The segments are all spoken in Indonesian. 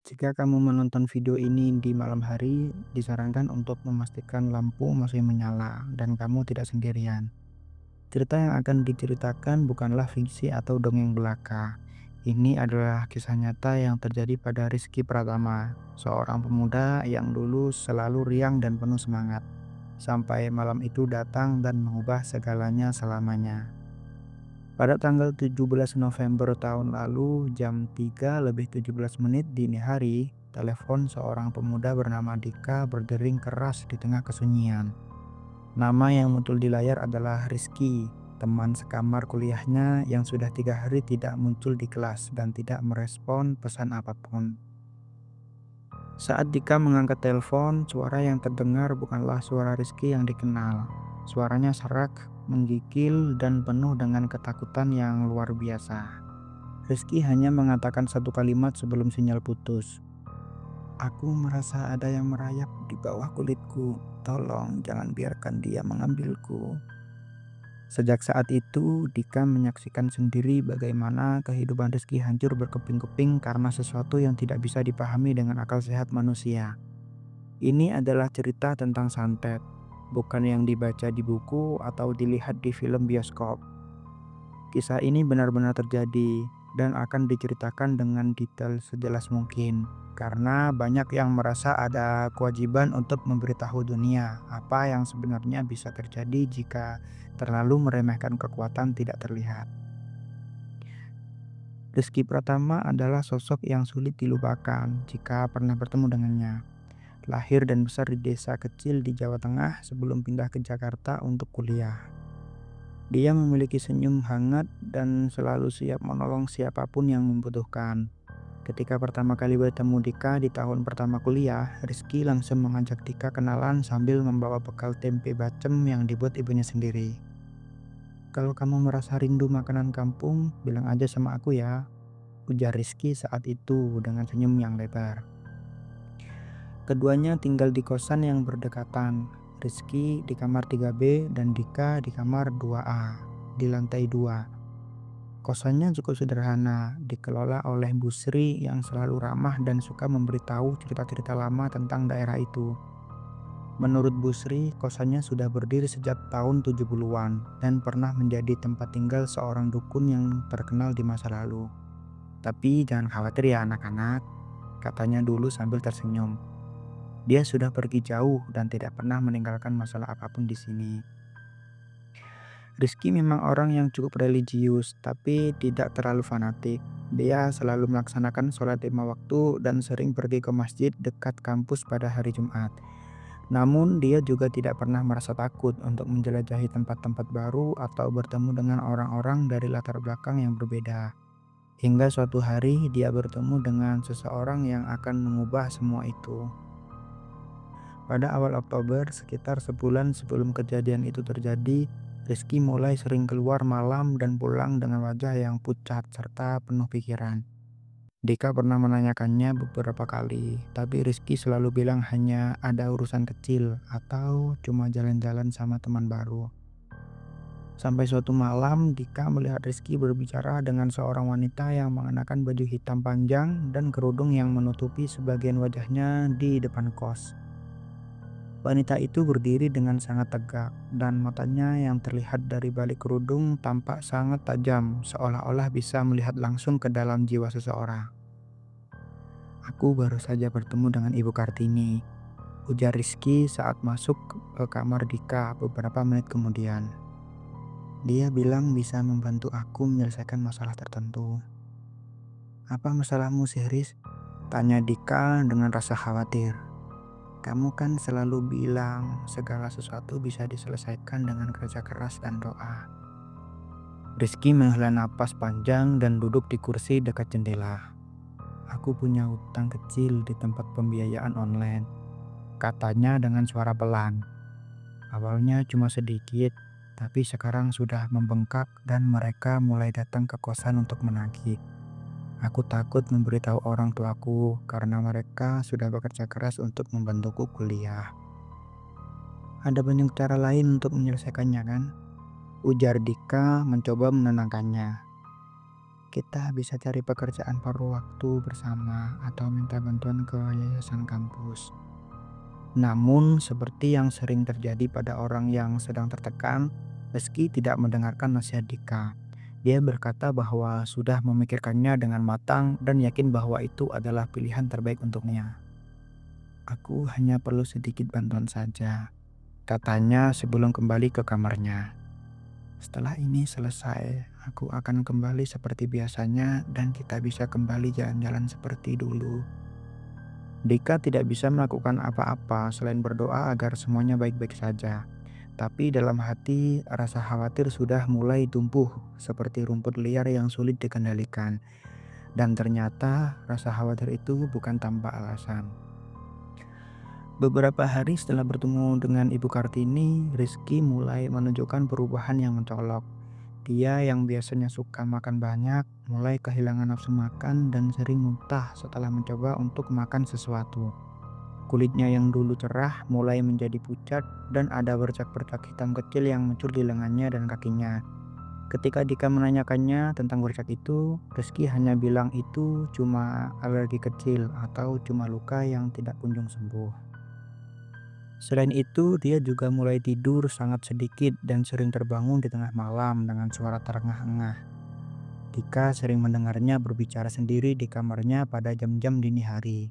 Jika kamu menonton video ini di malam hari, disarankan untuk memastikan lampu masih menyala dan kamu tidak sendirian. Cerita yang akan diceritakan bukanlah fiksi atau dongeng belaka. Ini adalah kisah nyata yang terjadi pada Rizky Pratama, seorang pemuda yang dulu selalu riang dan penuh semangat, sampai malam itu datang dan mengubah segalanya selamanya. Pada tanggal 17 November tahun lalu, jam 3:17 dini hari, telepon seorang pemuda bernama Dika berdering keras di tengah kesunyian. Nama yang muncul di layar adalah Rizky, teman sekamar kuliahnya yang sudah 3 hari tidak muncul di kelas dan tidak merespon pesan apapun. Saat Dika mengangkat telepon, suara yang terdengar bukanlah suara Rizky yang dikenal. Suaranya serak, menggigil, dan penuh dengan ketakutan yang luar biasa. Rizky hanya mengatakan satu kalimat sebelum sinyal putus. Aku merasa ada yang merayap di bawah kulitku. Tolong jangan biarkan dia mengambilku. Sejak saat itu, Dika menyaksikan sendiri bagaimana kehidupan Rizky hancur berkeping-keping karena sesuatu yang tidak bisa dipahami dengan akal sehat manusia. Ini adalah cerita tentang santet, bukan yang dibaca di buku atau dilihat di film bioskop. Kisah ini benar-benar terjadi dan akan diceritakan dengan detail sejelas mungkin, karena banyak yang merasa ada kewajiban untuk memberitahu dunia apa yang sebenarnya bisa terjadi jika terlalu meremehkan kekuatan tidak terlihat. Rizky Pratama adalah sosok yang sulit dilupakan jika pernah bertemu dengannya. Lahir dan besar di desa kecil di Jawa Tengah sebelum pindah ke Jakarta untuk kuliah. Dia memiliki senyum hangat dan selalu siap menolong siapapun yang membutuhkan. Ketika pertama kali bertemu Dika di tahun pertama kuliah, Rizky langsung mengajak Dika kenalan sambil membawa bekal tempe bacem yang dibuat ibunya sendiri. Kalau kamu merasa rindu makanan kampung, bilang aja sama aku ya, ujar Rizky saat itu dengan senyum yang lebar. Keduanya tinggal di kosan yang berdekatan. Rizky di kamar 3B dan Dika di kamar 2A, di lantai 2. Kosannya cukup sederhana, dikelola oleh Bu Sri yang selalu ramah dan suka memberitahu cerita-cerita lama tentang daerah itu. Menurut Bu Sri, kosannya sudah berdiri sejak tahun 70-an dan pernah menjadi tempat tinggal seorang dukun yang terkenal di masa lalu. Tapi jangan khawatir ya anak-anak, katanya dulu sambil tersenyum. Dia sudah pergi jauh dan tidak pernah meninggalkan masalah apapun di sini. Rizky memang orang yang cukup religius, tapi tidak terlalu fanatik. Dia selalu melaksanakan sholat 5 waktu dan sering pergi ke masjid dekat kampus pada hari Jumat. Namun dia juga tidak pernah merasa takut untuk menjelajahi tempat-tempat baru atau bertemu dengan orang-orang dari latar belakang yang berbeda. Hingga suatu hari dia bertemu dengan seseorang yang akan mengubah semua itu. Pada awal Oktober, sekitar sebulan sebelum kejadian itu terjadi, Rizky mulai sering keluar malam dan pulang dengan wajah yang pucat serta penuh pikiran. Dika pernah menanyakannya beberapa kali, tapi Rizky selalu bilang hanya ada urusan kecil atau cuma jalan-jalan sama teman baru. Sampai suatu malam, Dika melihat Rizky berbicara dengan seorang wanita yang mengenakan baju hitam panjang dan kerudung yang menutupi sebagian wajahnya di depan kos. Wanita itu berdiri dengan sangat tegak, dan matanya yang terlihat dari balik kerudung tampak sangat tajam, seolah-olah bisa melihat langsung ke dalam jiwa seseorang. Aku baru saja bertemu dengan Ibu Kartini, ujar Rizky saat masuk ke kamar Dika beberapa menit kemudian. Dia bilang bisa membantu aku menyelesaikan masalah tertentu. Apa masalahmu sih, Riz? Tanya Dika dengan rasa khawatir. Kamu kan selalu bilang segala sesuatu bisa diselesaikan dengan kerja keras dan doa. Rizky menghela napas panjang dan duduk di kursi dekat jendela. Aku punya utang kecil di tempat pembiayaan online, katanya dengan suara pelan. Awalnya cuma sedikit, tapi sekarang sudah membengkak dan mereka mulai datang ke kosan untuk menagih. Aku takut memberitahu orang tuaku karena mereka sudah bekerja keras untuk membantuku kuliah. Ada banyak cara lain untuk menyelesaikannya kan? Ujar Dika mencoba menenangkannya. kita bisa cari pekerjaan paruh waktu bersama atau minta bantuan ke yayasan kampus. Namun, seperti yang sering terjadi pada orang yang sedang tertekan, Rizky tidak mendengarkan nasihat Dika. Dia berkata bahwa sudah memikirkannya dengan matang dan yakin bahwa itu adalah pilihan terbaik untuknya. Aku hanya perlu sedikit bantuan saja, katanya sebelum kembali ke kamarnya. Setelah ini selesai, aku akan kembali seperti biasanya dan kita bisa kembali jalan-jalan seperti dulu. Dika tidak bisa melakukan apa-apa selain berdoa agar semuanya baik-baik saja. Tapi dalam hati, rasa khawatir sudah mulai tumbuh seperti rumput liar yang sulit dikendalikan. Dan ternyata rasa khawatir itu bukan tanpa alasan. Beberapa hari setelah bertemu dengan Ibu Kartini, Rizky mulai menunjukkan perubahan yang mencolok. Dia yang biasanya suka makan banyak, mulai kehilangan nafsu makan dan sering muntah setelah mencoba untuk makan sesuatu. Kulitnya yang dulu cerah mulai menjadi pucat dan ada bercak-bercak hitam kecil yang muncul di lengannya dan kakinya. Ketika Dika menanyakannya tentang bercak itu, Rizky hanya bilang itu cuma alergi kecil atau cuma luka yang tidak kunjung sembuh. Selain itu, dia juga mulai tidur sangat sedikit dan sering terbangun di tengah malam dengan suara terengah-engah. Dika sering mendengarnya berbicara sendiri di kamarnya pada jam-jam dini hari,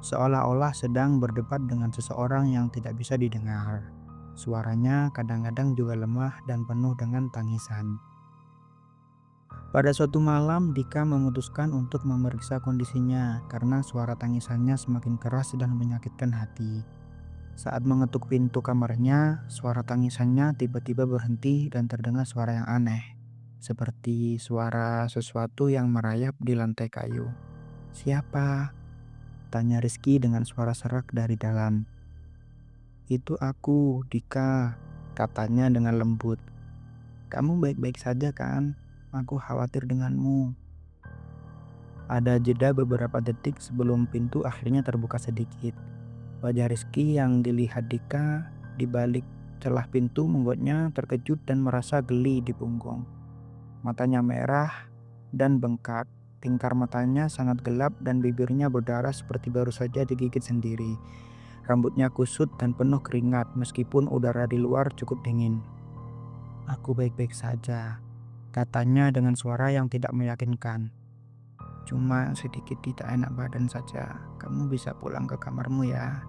seolah-olah sedang berdebat dengan seseorang yang tidak bisa didengar. Suaranya kadang-kadang juga lemah dan penuh dengan tangisan. Pada suatu malam, Dika memutuskan untuk memeriksa kondisinya karena suara tangisannya semakin keras dan menyakitkan hati. Saat mengetuk pintu kamarnya, suara tangisannya tiba-tiba berhenti dan terdengar suara yang aneh, seperti suara sesuatu yang merayap di lantai kayu. "Siapa?" tanya Rizky dengan suara serak dari dalam. "Itu aku, Dika," katanya dengan lembut. "Kamu baik-baik saja kan? Aku khawatir denganmu." Ada jeda beberapa detik sebelum pintu akhirnya terbuka sedikit. Wajah Rizky yang dilihat Dika di balik celah pintu membuatnya terkejut dan merasa geli di punggung. Matanya merah dan bengkak, tingkar matanya sangat gelap dan bibirnya berdarah seperti baru saja digigit sendiri. Rambutnya kusut dan penuh keringat meskipun udara di luar cukup dingin. "Aku baik-baik saja," katanya dengan suara yang tidak meyakinkan. "Cuma sedikit tidak enak badan saja. Kamu bisa pulang ke kamarmu ya."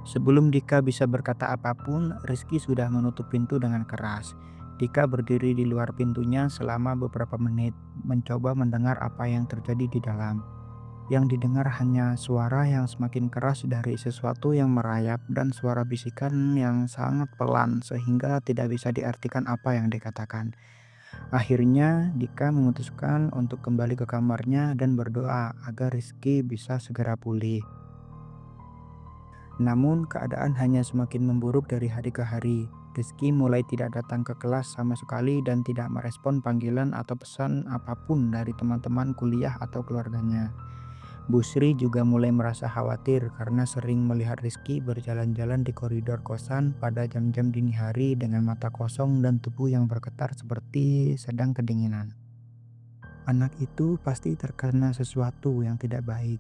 Sebelum Dika bisa berkata apapun, Rizky sudah menutup pintu dengan keras. Dika berdiri di luar pintunya selama beberapa menit, mencoba mendengar apa yang terjadi di dalam. Yang didengar hanya suara yang semakin keras dari sesuatu yang merayap dan suara bisikan yang sangat pelan sehingga tidak bisa diartikan apa yang dikatakan. Akhirnya Dika memutuskan untuk kembali ke kamarnya dan berdoa agar Rizky bisa segera pulih. Namun keadaan hanya semakin memburuk dari hari ke hari. Rizky mulai tidak datang ke kelas sama sekali dan tidak merespon panggilan atau pesan apapun dari teman-teman kuliah atau keluarganya. Bu Sri juga mulai merasa khawatir karena sering melihat Rizky berjalan-jalan di koridor kosan pada jam-jam dini hari dengan mata kosong dan tubuh yang bergetar seperti sedang kedinginan. Anak itu pasti terkena sesuatu yang tidak baik,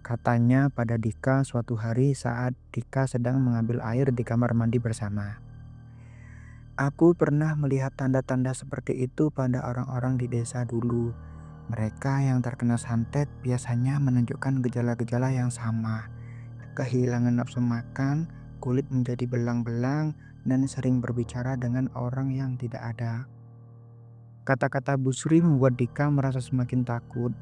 katanya pada Dika suatu hari saat Dika sedang mengambil air di kamar mandi bersama. "Aku pernah melihat tanda-tanda seperti itu pada orang-orang di desa dulu. Mereka yang terkena santet biasanya menunjukkan gejala-gejala yang sama. Kehilangan nafsu makan, kulit menjadi belang-belang, dan sering berbicara dengan orang yang tidak ada." Kata-kata Bu Sri membuat Dika merasa semakin takut.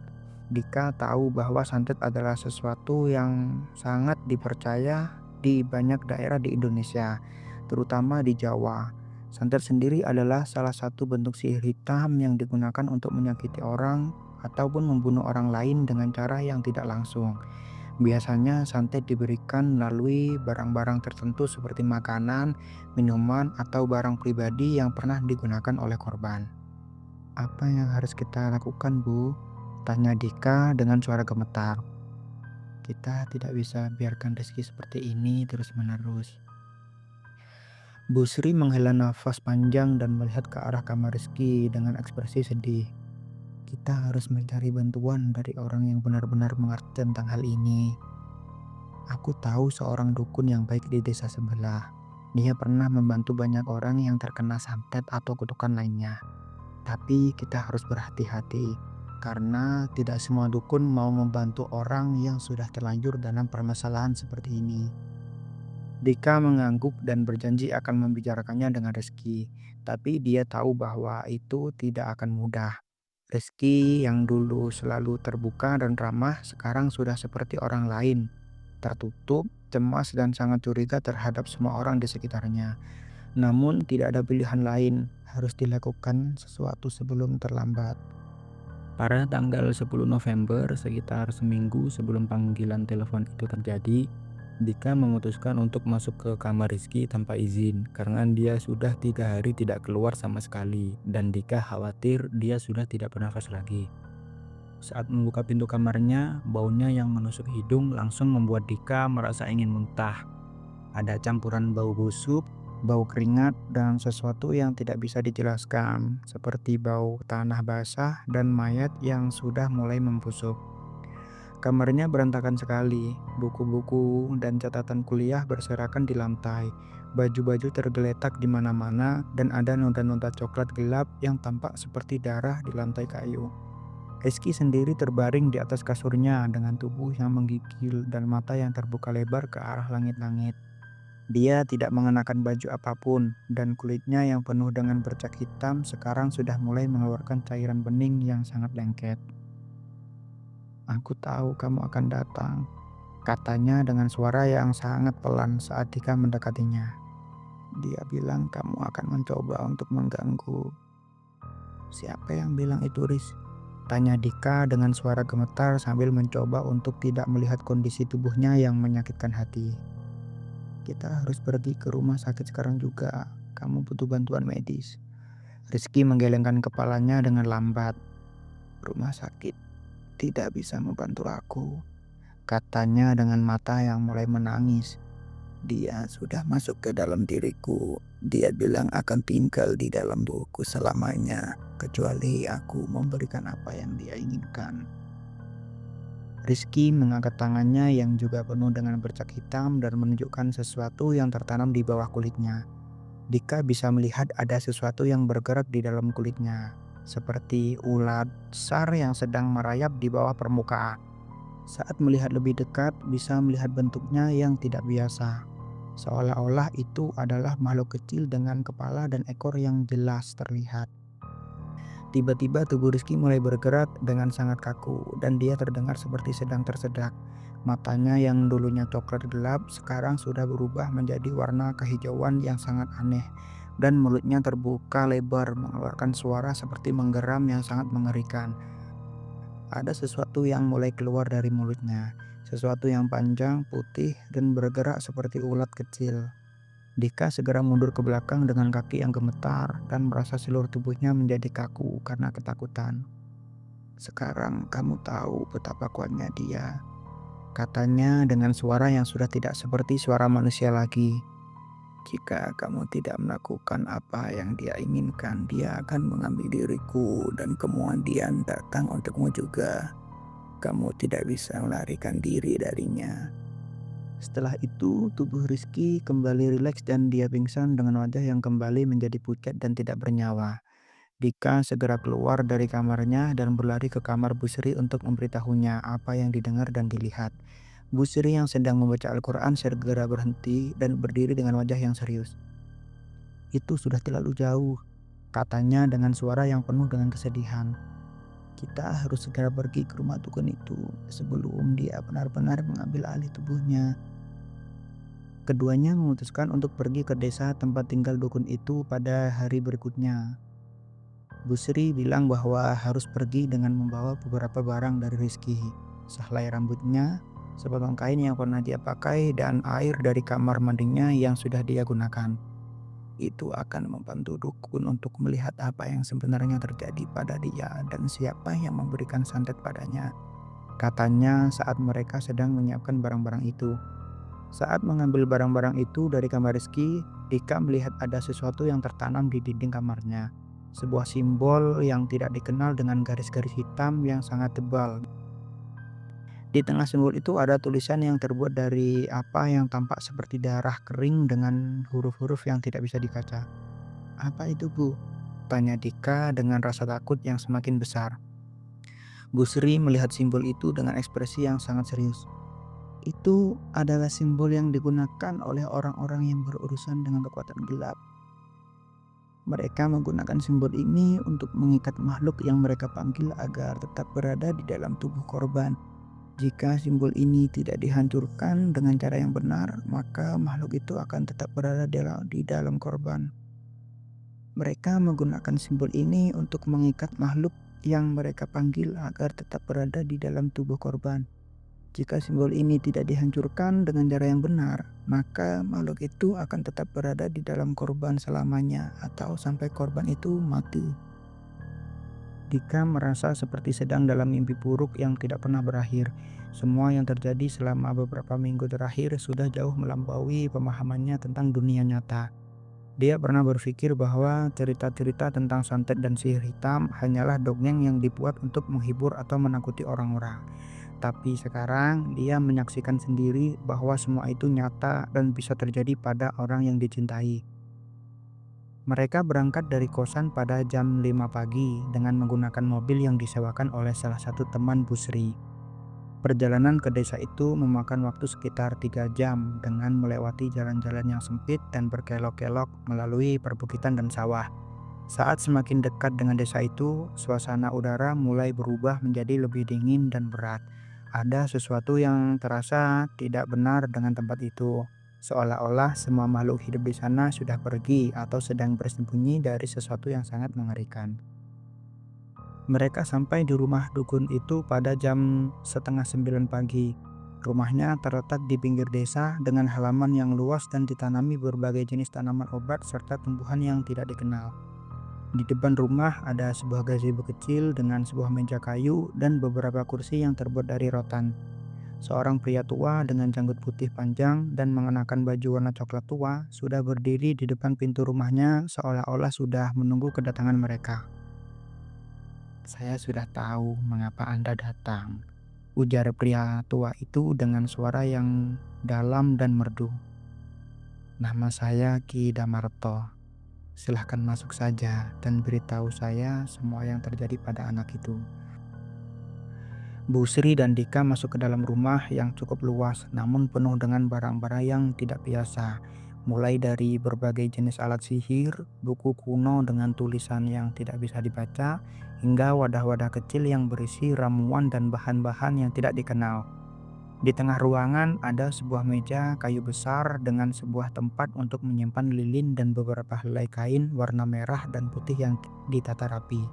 Dika tahu bahwa santet adalah sesuatu yang sangat dipercaya di banyak daerah di Indonesia, terutama di Jawa. Santet sendiri adalah salah satu bentuk sihir hitam yang digunakan untuk menyakiti orang ataupun membunuh orang lain dengan cara yang tidak langsung. Biasanya santet diberikan melalui barang-barang tertentu seperti makanan, minuman, atau barang pribadi yang pernah digunakan oleh korban. "Apa yang harus kita lakukan, Bu?" tanya Dika dengan suara gemetar. "Kita tidak bisa biarkan Rizky seperti ini terus-menerus." Bu Sri menghela nafas panjang dan melihat ke arah kamar Rizky dengan ekspresi sedih. Kita harus mencari bantuan dari orang yang benar-benar mengerti tentang hal ini. Aku tahu seorang dukun yang baik di desa sebelah. Dia pernah membantu banyak orang yang terkena santet atau kutukan lainnya. Tapi kita harus berhati-hati karena tidak semua dukun mau membantu orang yang sudah terlanjur dalam permasalahan seperti ini. Dika mengangguk dan berjanji akan membicarakannya dengan Reski, tapi dia tahu bahwa itu tidak akan mudah. Reski yang dulu selalu terbuka dan ramah sekarang sudah seperti orang lain, tertutup, cemas dan sangat curiga terhadap semua orang di sekitarnya. Namun tidak ada pilihan lain, harus dilakukan sesuatu sebelum terlambat. Pada tanggal 10 November, sekitar seminggu sebelum panggilan telepon itu terjadi, Dika memutuskan untuk masuk ke kamar Rizky tanpa izin karena dia sudah 3 hari tidak keluar sama sekali dan Dika khawatir dia sudah tidak bernafas lagi. Saat membuka pintu kamarnya, baunya yang menusuk hidung langsung membuat Dika merasa ingin muntah. Ada campuran bau busuk, bau keringat, dan sesuatu yang tidak bisa dijelaskan, seperti bau tanah basah dan mayat yang sudah mulai membusuk. Kamarnya berantakan sekali, buku-buku dan catatan kuliah berserakan di lantai, baju-baju tergeletak di mana-mana, dan ada noda-noda coklat gelap yang tampak seperti darah di lantai kayu. Rizky sendiri terbaring di atas kasurnya dengan tubuh yang menggigil dan mata yang terbuka lebar ke arah langit-langit. Dia tidak mengenakan baju apapun, dan kulitnya yang penuh dengan bercak hitam sekarang sudah mulai mengeluarkan cairan bening yang sangat lengket. "Aku tahu kamu akan datang," katanya dengan suara yang sangat pelan saat Dika mendekatinya. "Dia bilang kamu akan mencoba untuk mengganggu." "Siapa yang bilang itu, Riz?" tanya Dika dengan suara gemetar sambil mencoba untuk tidak melihat kondisi tubuhnya yang menyakitkan hati. "Kita harus pergi ke rumah sakit sekarang juga. Kamu butuh bantuan medis." Rizky menggelengkan kepalanya dengan lambat. "Rumah sakit tidak bisa membantu aku," katanya dengan mata yang mulai menangis. "Dia sudah masuk ke dalam diriku. Dia bilang akan tinggal di dalam tubuhku selamanya, kecuali aku memberikan apa yang dia inginkan." Rizky mengangkat tangannya yang juga penuh dengan bercak hitam dan menunjukkan sesuatu yang tertanam di bawah kulitnya. Dika bisa melihat ada sesuatu yang bergerak di dalam kulitnya, seperti ulat besar yang sedang merayap di bawah permukaan. Saat melihat lebih dekat, bisa melihat bentuknya yang tidak biasa. Seolah-olah itu adalah makhluk kecil dengan kepala dan ekor yang jelas terlihat. Tiba-tiba tubuh Rizky mulai bergerak dengan sangat kaku dan dia terdengar seperti sedang tersedak. Matanya yang dulunya coklat gelap sekarang sudah berubah menjadi warna kehijauan yang sangat aneh. Dan mulutnya terbuka lebar mengeluarkan suara seperti menggeram yang sangat mengerikan. Ada sesuatu yang mulai keluar dari mulutnya. Sesuatu yang panjang, putih, dan bergerak seperti ulat kecil. Dika segera mundur ke belakang dengan kaki yang gemetar dan merasa seluruh tubuhnya menjadi kaku karena ketakutan. "Sekarang kamu tahu betapa kuatnya dia," katanya dengan suara yang sudah tidak seperti suara manusia lagi. "Jika kamu tidak melakukan apa yang dia inginkan, dia akan mengambil diriku dan kemudian datang untukmu juga. Kamu tidak bisa melarikan diri darinya." Setelah itu, tubuh Rizky kembali rileks dan dia pingsan dengan wajah yang kembali menjadi pucat dan tidak bernyawa. Dika segera keluar dari kamarnya dan berlari ke kamar Bu Sri untuk memberitahunya apa yang didengar dan dilihat. Bu Sri yang sedang membaca Al-Quran segera berhenti dan berdiri dengan wajah yang serius. "Itu sudah terlalu jauh," katanya dengan suara yang penuh dengan kesedihan. "Kita harus segera pergi ke rumah dukun itu sebelum dia benar-benar mengambil alih tubuhnya." Keduanya memutuskan untuk pergi ke desa tempat tinggal dukun itu pada hari berikutnya. Bu Sri bilang bahwa harus pergi dengan membawa beberapa barang dari Rizky. Sehelai rambutnya, sepotong kain yang pernah dia pakai, dan air dari kamar mandinya yang sudah dia gunakan. Itu akan membantu dukun untuk melihat apa yang sebenarnya terjadi pada dia dan siapa yang memberikan santet padanya, katanya saat mereka sedang menyiapkan barang-barang itu. Saat mengambil barang-barang itu dari kamar Rizky, Dika melihat ada sesuatu yang tertanam di dinding kamarnya. sebuah simbol yang tidak dikenal dengan garis-garis hitam yang sangat tebal. Di tengah simbol itu ada tulisan yang terbuat dari apa yang tampak seperti darah kering dengan huruf-huruf yang tidak bisa dibaca. "Apa itu, Bu?" tanya Dika dengan rasa takut yang semakin besar. Bu Sri melihat simbol itu dengan ekspresi yang sangat serius. "Itu adalah simbol yang digunakan oleh orang-orang yang berurusan dengan kekuatan gelap. Mereka menggunakan simbol ini untuk mengikat makhluk yang mereka panggil agar tetap berada di dalam tubuh korban. Jika simbol ini tidak dihancurkan dengan cara yang benar, maka makhluk itu akan tetap berada di dalam korban. Mereka menggunakan simbol ini untuk mengikat makhluk yang mereka panggil agar tetap berada di dalam tubuh korban. Jika simbol ini tidak dihancurkan dengan cara yang benar, maka makhluk itu akan tetap berada di dalam korban selamanya atau sampai korban itu mati." Dika merasa seperti sedang dalam mimpi buruk yang tidak pernah berakhir. Semua yang terjadi selama beberapa minggu terakhir sudah jauh melampaui pemahamannya tentang dunia nyata. Dia pernah berpikir bahwa cerita-cerita tentang santet dan sihir hitam hanyalah dongeng yang dibuat untuk menghibur atau menakuti orang-orang. Tapi sekarang dia menyaksikan sendiri bahwa semua itu nyata dan bisa terjadi pada orang yang dicintai. Mereka berangkat dari kosan pada jam 5 pagi dengan menggunakan mobil yang disewakan oleh salah satu teman Bu Sri. Perjalanan ke desa itu memakan waktu sekitar 3 jam dengan melewati jalan-jalan yang sempit dan berkelok-kelok melalui perbukitan dan sawah. Saat semakin dekat dengan desa itu, suasana udara mulai berubah menjadi lebih dingin dan berat. Ada sesuatu yang terasa tidak benar dengan tempat itu, seolah-olah semua makhluk hidup di sana sudah pergi atau sedang bersembunyi dari sesuatu yang sangat mengerikan. Mereka sampai di rumah dukun itu pada jam setengah 9 pagi. Rumahnya terletak di pinggir desa dengan halaman yang luas dan ditanami berbagai jenis tanaman obat serta tumbuhan yang tidak dikenal. Di depan rumah ada sebuah gazebo kecil dengan sebuah meja kayu dan beberapa kursi yang terbuat dari rotan. Seorang pria tua dengan janggut putih panjang dan mengenakan baju warna coklat tua sudah berdiri di depan pintu rumahnya seolah-olah sudah menunggu kedatangan mereka. "Saya sudah tahu mengapa Anda datang," ujar pria tua itu dengan suara yang dalam dan merdu. "Nama saya Ki Damarto. Silahkan masuk saja dan beritahu saya semua yang terjadi pada anak itu." Bu Sri dan Dika masuk ke dalam rumah yang cukup luas namun penuh dengan barang-barang yang tidak biasa. Mulai dari berbagai jenis alat sihir, buku kuno dengan tulisan yang tidak bisa dibaca, hingga wadah-wadah kecil yang berisi ramuan dan bahan-bahan yang tidak dikenal. Di tengah ruangan ada sebuah meja kayu besar dengan sebuah tempat untuk menyimpan lilin dan beberapa helai kain warna merah dan putih yang ditata rapi.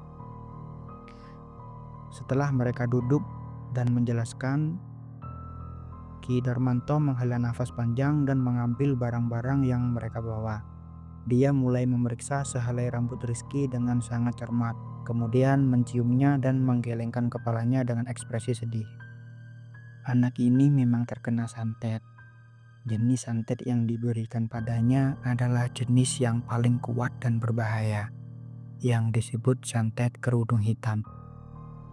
Setelah mereka duduk dan menjelaskan, Ki Darmanto menghela nafas panjang dan mengambil barang-barang yang mereka bawa. Dia mulai memeriksa sehelai rambut Rizky dengan sangat cermat, kemudian menciumnya dan menggelengkan kepalanya dengan ekspresi sedih. "Anak ini memang terkena santet. Jenis santet yang diberikan padanya adalah jenis yang paling kuat dan berbahaya, yang disebut santet kerudung hitam.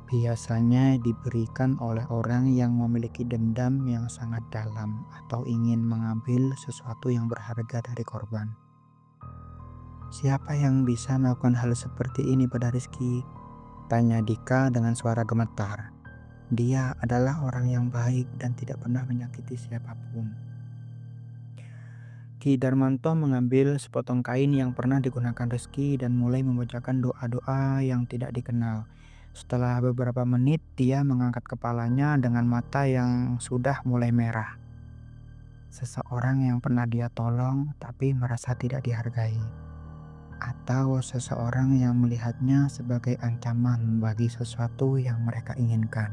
Biasanya diberikan oleh orang yang memiliki dendam yang sangat dalam atau ingin mengambil sesuatu yang berharga dari korban." "Siapa yang bisa melakukan hal seperti ini pada Rizky?" tanya Dika dengan suara gemetar. "Dia adalah orang yang baik dan tidak pernah menyakiti siapapun." Ki Darmanto mengambil sepotong kain yang pernah digunakan Rizky dan mulai membacakan doa-doa yang tidak dikenal. Setelah beberapa menit, dia mengangkat kepalanya dengan mata yang sudah mulai merah. Seseorang yang pernah dia tolong tapi merasa tidak dihargai, atau seseorang yang melihatnya sebagai ancaman bagi sesuatu yang mereka inginkan.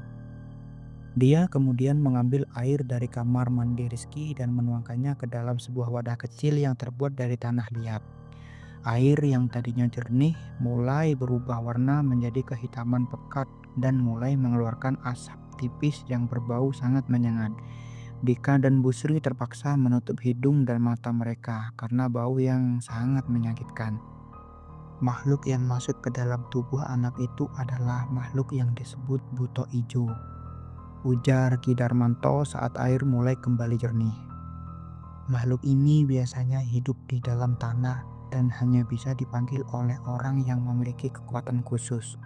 Dia kemudian mengambil air dari kamar mandi Rizky dan menuangkannya ke dalam sebuah wadah kecil yang terbuat dari tanah liat. Air yang tadinya jernih mulai berubah warna menjadi kehitaman pekat dan mulai mengeluarkan asap tipis yang berbau sangat menyengat. Dika dan Bu Sri terpaksa menutup hidung dan mata mereka karena bau yang sangat menyakitkan. Makhluk yang masuk ke dalam tubuh anak itu adalah makhluk yang disebut buto ijo, ujar Ki Darmanto saat air mulai kembali jernih. Makhluk ini biasanya hidup di dalam tanah dan hanya bisa dipanggil oleh orang yang memiliki kekuatan khusus.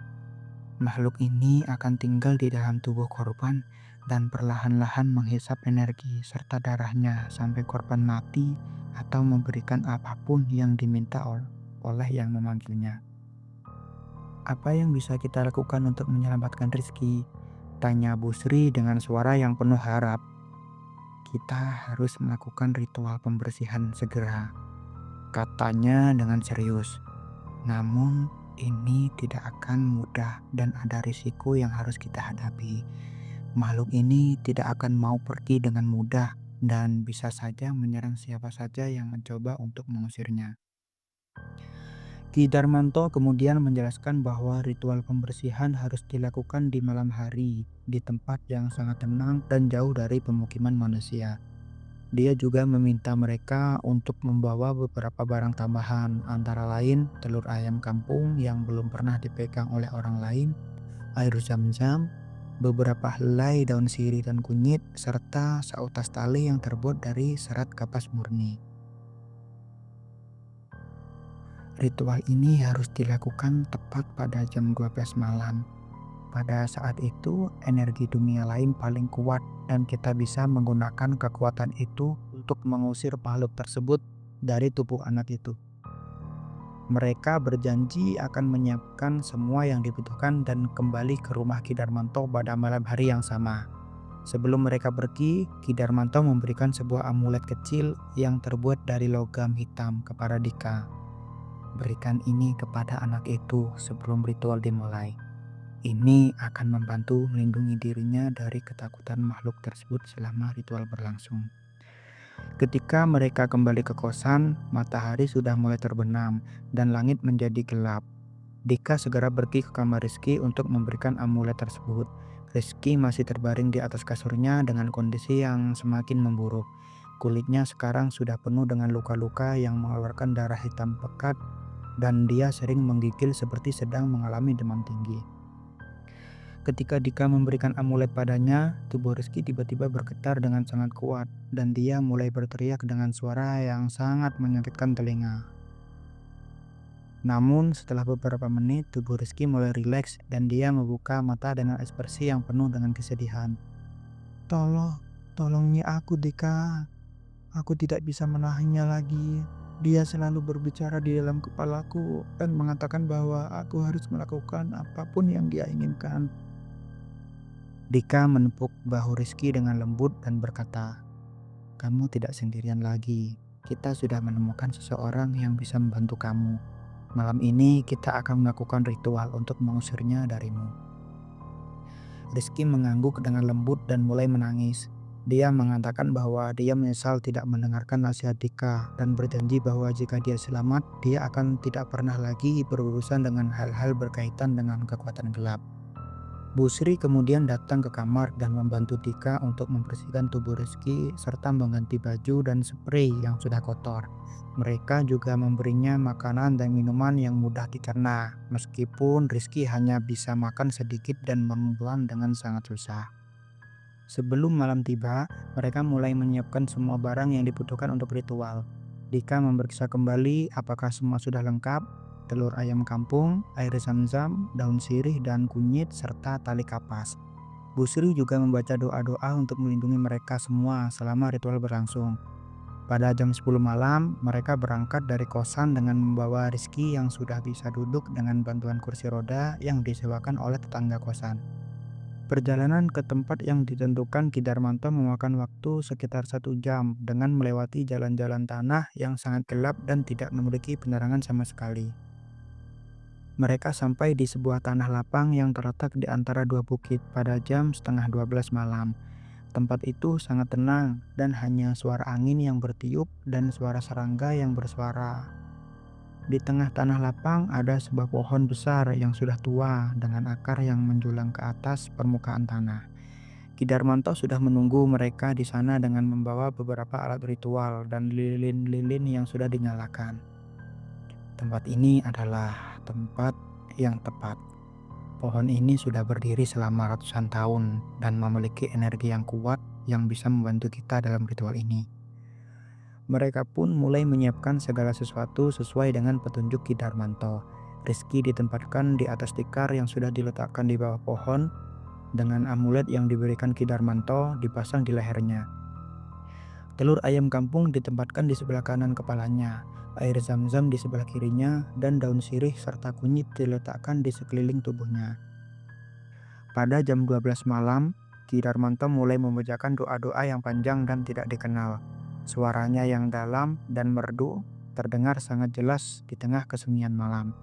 Makhluk ini akan tinggal di dalam tubuh korban dan perlahan-lahan menghisap energi serta darahnya sampai korban mati atau memberikan apapun yang diminta oleh yang memanggilnya. Apa yang bisa kita lakukan untuk menyelamatkan Rizky? Tanya Bu Sri dengan suara yang penuh harap. Kita harus melakukan ritual pembersihan segera, katanya dengan serius. Namun ini tidak akan mudah dan ada risiko yang harus kita hadapi. Makhluk ini tidak akan mau pergi dengan mudah dan bisa saja menyerang siapa saja yang mencoba untuk mengusirnya. Ki Darmanto kemudian menjelaskan bahwa ritual pembersihan harus dilakukan di malam hari, di tempat yang sangat tenang dan jauh dari pemukiman manusia. Dia juga meminta mereka untuk membawa beberapa barang tambahan, antara lain telur ayam kampung yang belum pernah dipegang oleh orang lain, air zam-zam, beberapa helai daun sirih dan kunyit, serta seutas tali yang terbuat dari serat kapas murni. Ritual ini harus dilakukan tepat pada jam 12 malam. Pada saat itu, energi dunia lain paling kuat dan kita bisa menggunakan kekuatan itu untuk mengusir makhluk tersebut dari tubuh anak itu. Mereka berjanji akan menyiapkan semua yang dibutuhkan dan kembali ke rumah Ki Darmanto pada malam hari yang sama. Sebelum mereka pergi, Ki Darmanto memberikan sebuah amulet kecil yang terbuat dari logam hitam kepada Dika. Berikan ini kepada anak itu sebelum ritual dimulai. Ini akan membantu melindungi dirinya dari ketakutan makhluk tersebut selama ritual berlangsung. Ketika mereka kembali ke kosan, matahari sudah mulai terbenam dan langit menjadi gelap. Dika segera pergi ke kamar Rizky untuk memberikan amulet tersebut. Rizky masih terbaring di atas kasurnya dengan kondisi yang semakin memburuk. Kulitnya sekarang sudah penuh dengan luka-luka yang mengeluarkan darah hitam pekat dan dia sering menggigil seperti sedang mengalami demam tinggi. Ketika Dika memberikan amulet padanya, tubuh Rizky tiba-tiba bergetar dengan sangat kuat dan dia mulai berteriak dengan suara yang sangat menyakitkan telinga. Namun setelah beberapa menit, tubuh Rizky mulai rileks dan dia membuka mata dengan ekspresi yang penuh dengan kesedihan. Tolongnya aku Dika, aku tidak bisa menahannya lagi. Dia selalu berbicara di dalam kepalaku dan mengatakan bahwa aku harus melakukan apapun yang dia inginkan. Dika menepuk bahu Rizky dengan lembut dan berkata, "Kamu tidak sendirian lagi. Kita sudah menemukan seseorang yang bisa membantu kamu. Malam ini kita akan melakukan ritual untuk mengusirnya darimu." Rizky mengangguk dengan lembut dan mulai menangis. Dia mengatakan bahwa dia menyesal tidak mendengarkan nasihat Dika dan berjanji bahwa jika dia selamat, dia akan tidak pernah lagi berurusan dengan hal-hal berkaitan dengan kekuatan gelap. Bu Sri kemudian datang ke kamar dan membantu Dika untuk membersihkan tubuh Rizky serta mengganti baju dan spray yang sudah kotor. Mereka juga memberinya makanan dan minuman yang mudah dicerna, meskipun Rizky hanya bisa makan sedikit dan menelan dengan sangat susah. Sebelum malam tiba, mereka mulai menyiapkan semua barang yang dibutuhkan untuk ritual. Dika memeriksa kembali apakah semua sudah lengkap, telur ayam kampung, air zam-zam, daun sirih dan kunyit, serta tali kapas. Bu Sri juga membaca doa-doa untuk melindungi mereka semua selama ritual berlangsung. Pada jam 10 malam, mereka berangkat dari kosan dengan membawa Rizky yang sudah bisa duduk dengan bantuan kursi roda yang disewakan oleh tetangga kosan. Perjalanan ke tempat yang ditentukan Ki Darmanto memakan waktu sekitar 1 jam dengan melewati jalan-jalan tanah yang sangat gelap dan tidak memiliki penerangan sama sekali. Mereka sampai di sebuah tanah lapang yang terletak di antara dua bukit pada jam setengah 12 malam. Tempat itu sangat tenang dan hanya suara angin yang bertiup dan suara serangga yang bersuara. Di tengah tanah lapang ada sebuah pohon besar yang sudah tua dengan akar yang menjulang ke atas permukaan tanah. Ki Darmanto sudah menunggu mereka di sana dengan membawa beberapa alat ritual dan lilin-lilin yang sudah dinyalakan. Tempat ini adalah tempat yang tepat. Pohon ini sudah berdiri selama ratusan tahun dan memiliki energi yang kuat yang bisa membantu kita dalam ritual ini. Mereka pun mulai menyiapkan segala sesuatu sesuai dengan petunjuk Ki Darmanto. Rizky ditempatkan di atas tikar yang sudah diletakkan di bawah pohon dengan amulet yang diberikan Ki Darmanto dipasang di lehernya. Telur ayam kampung ditempatkan di sebelah kanan kepalanya, air zam-zam di sebelah kirinya, dan daun sirih serta kunyit diletakkan di sekeliling tubuhnya. Pada jam 12 malam, Ki Darmanto mulai membacakan doa-doa yang panjang dan tidak dikenal. Suaranya yang dalam dan merdu terdengar sangat jelas di tengah kesunyian malam.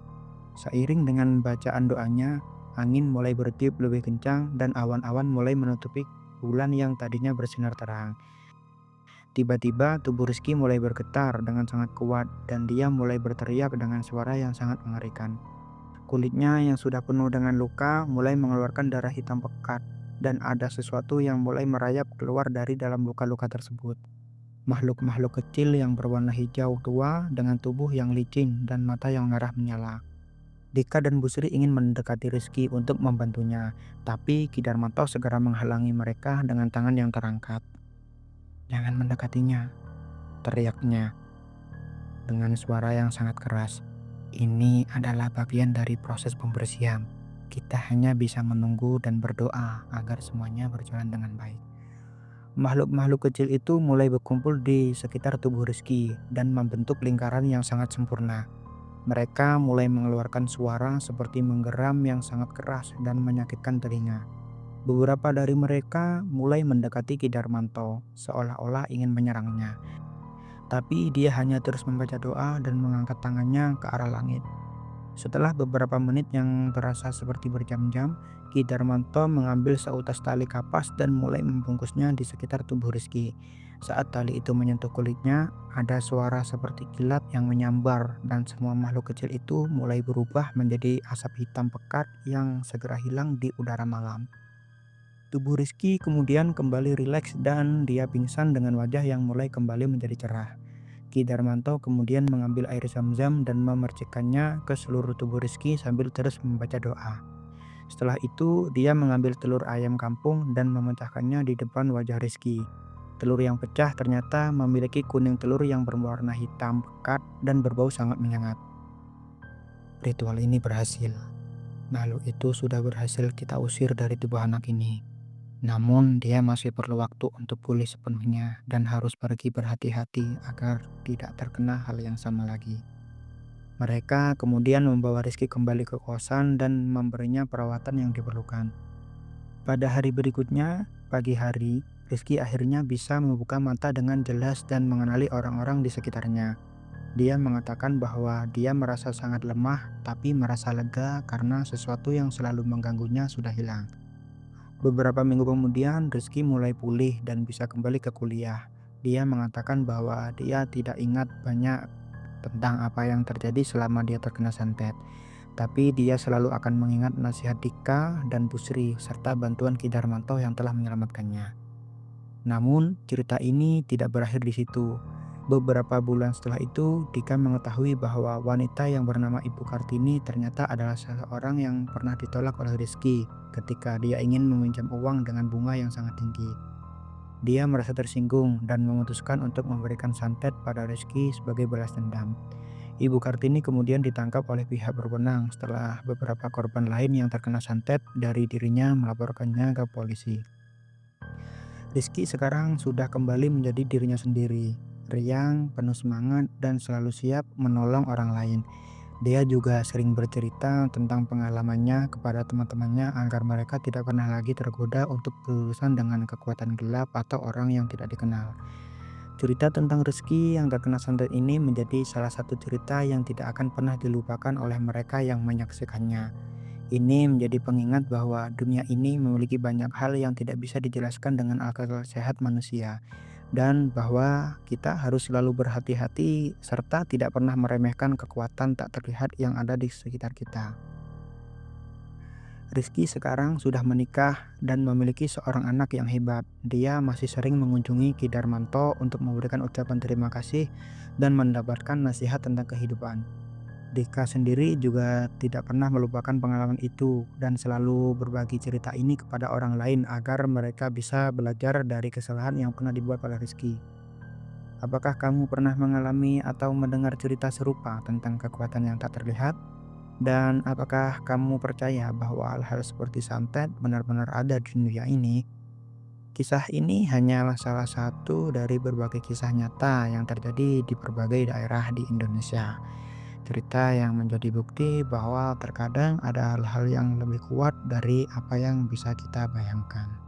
Seiring dengan bacaan doanya, angin mulai bertiup lebih kencang dan awan-awan mulai menutupi bulan yang tadinya bersinar terang. Tiba-tiba tubuh Rizky mulai bergetar dengan sangat kuat dan dia mulai berteriak dengan suara yang sangat mengerikan. Kulitnya yang sudah penuh dengan luka mulai mengeluarkan darah hitam pekat dan ada sesuatu yang mulai merayap keluar dari dalam luka-luka tersebut. Makhluk-makhluk kecil yang berwarna hijau tua dengan tubuh yang licin dan mata yang merah menyala. Dika dan Bu Sri ingin mendekati Rizky untuk membantunya, tapi Ki Darmanto segera menghalangi mereka dengan tangan yang terangkat. "Jangan mendekatinya," teriaknya dengan suara yang sangat keras. "Ini adalah bagian dari proses pembersihan. Kita hanya bisa menunggu dan berdoa agar semuanya berjalan dengan baik." Makhluk-makhluk kecil itu mulai berkumpul di sekitar tubuh Rizky dan membentuk lingkaran yang sangat sempurna. Mereka mulai mengeluarkan suara seperti menggeram yang sangat keras dan menyakitkan telinga. Beberapa dari mereka mulai mendekati Ki Darmanto, seolah-olah ingin menyerangnya. Tapi dia hanya terus membaca doa dan mengangkat tangannya ke arah langit. Setelah beberapa menit yang terasa seperti berjam-jam, Ki Darmanto mengambil seutas tali kapas dan mulai membungkusnya di sekitar tubuh Rizky. Saat tali itu menyentuh kulitnya, ada suara seperti kilat yang menyambar dan semua makhluk kecil itu mulai berubah menjadi asap hitam pekat yang segera hilang di udara malam. Tubuh Rizky kemudian kembali rileks dan dia pingsan dengan wajah yang mulai kembali menjadi cerah. Ki Darmanto kemudian mengambil air zam-zam dan memercikkannya ke seluruh tubuh Rizky sambil terus membaca doa. Setelah itu, dia mengambil telur ayam kampung dan memecahkannya di depan wajah Rizky. Telur yang pecah ternyata memiliki kuning telur yang berwarna hitam pekat dan berbau sangat menyengat. Ritual ini berhasil. Makhluk itu sudah berhasil kita usir dari tubuh anak ini. Namun dia masih perlu waktu untuk pulih sepenuhnya dan harus pergi berhati-hati agar tidak terkena hal yang sama lagi. Mereka kemudian membawa Rizky kembali ke kosan dan memberinya perawatan yang diperlukan. Pada hari berikutnya, pagi hari, Rizky akhirnya bisa membuka mata dengan jelas dan mengenali orang-orang di sekitarnya. Dia mengatakan bahwa dia merasa sangat lemah tapi merasa lega karena sesuatu yang selalu mengganggunya sudah hilang. Beberapa minggu kemudian, Rizky mulai pulih dan bisa kembali ke kuliah. Dia mengatakan bahwa dia tidak ingat banyak tentang apa yang terjadi selama dia terkena santet. Tapi dia selalu akan mengingat nasihat Dika dan Busri serta bantuan Ki Darmanto yang telah menyelamatkannya. Namun, cerita ini tidak berakhir di situ. Beberapa bulan setelah itu, Dika mengetahui bahwa wanita yang bernama Ibu Kartini ternyata adalah seseorang yang pernah ditolak oleh Rizky ketika dia ingin meminjam uang dengan bunga yang sangat tinggi. Dia merasa tersinggung dan memutuskan untuk memberikan santet pada Rizky sebagai balas dendam. Ibu Kartini kemudian ditangkap oleh pihak berwenang setelah beberapa korban lain yang terkena santet dari dirinya melaporkannya ke polisi. Rizky sekarang sudah kembali menjadi dirinya sendiri, riang, penuh semangat, dan selalu siap menolong orang lain. Dia juga sering bercerita tentang pengalamannya kepada teman-temannya agar mereka tidak pernah lagi tergoda untuk berurusan dengan kekuatan gelap atau orang yang tidak dikenal. Cerita tentang Rizky yang terkena santet ini menjadi salah satu cerita yang tidak akan pernah dilupakan oleh mereka yang menyaksikannya. Ini menjadi pengingat bahwa dunia ini memiliki banyak hal yang tidak bisa dijelaskan dengan akal sehat manusia, dan bahwa kita harus selalu berhati-hati serta tidak pernah meremehkan kekuatan tak terlihat yang ada di sekitar kita. Rizky sekarang sudah menikah dan memiliki seorang anak yang hebat. Dia masih sering mengunjungi Ki Darmanto untuk memberikan ucapan terima kasih dan mendapatkan nasihat tentang kehidupan. Deka sendiri juga tidak pernah melupakan pengalaman itu dan selalu berbagi cerita ini kepada orang lain agar mereka bisa belajar dari kesalahan yang pernah dibuat oleh Rizky. Apakah kamu pernah mengalami atau mendengar cerita serupa tentang kekuatan yang tak terlihat? Dan apakah kamu percaya bahwa hal-hal seperti santet benar-benar ada di dunia ini? Kisah ini hanyalah salah satu dari berbagai kisah nyata yang terjadi di berbagai daerah di Indonesia. Cerita yang menjadi bukti bahwa terkadang ada hal-hal yang lebih kuat dari apa yang bisa kita bayangkan.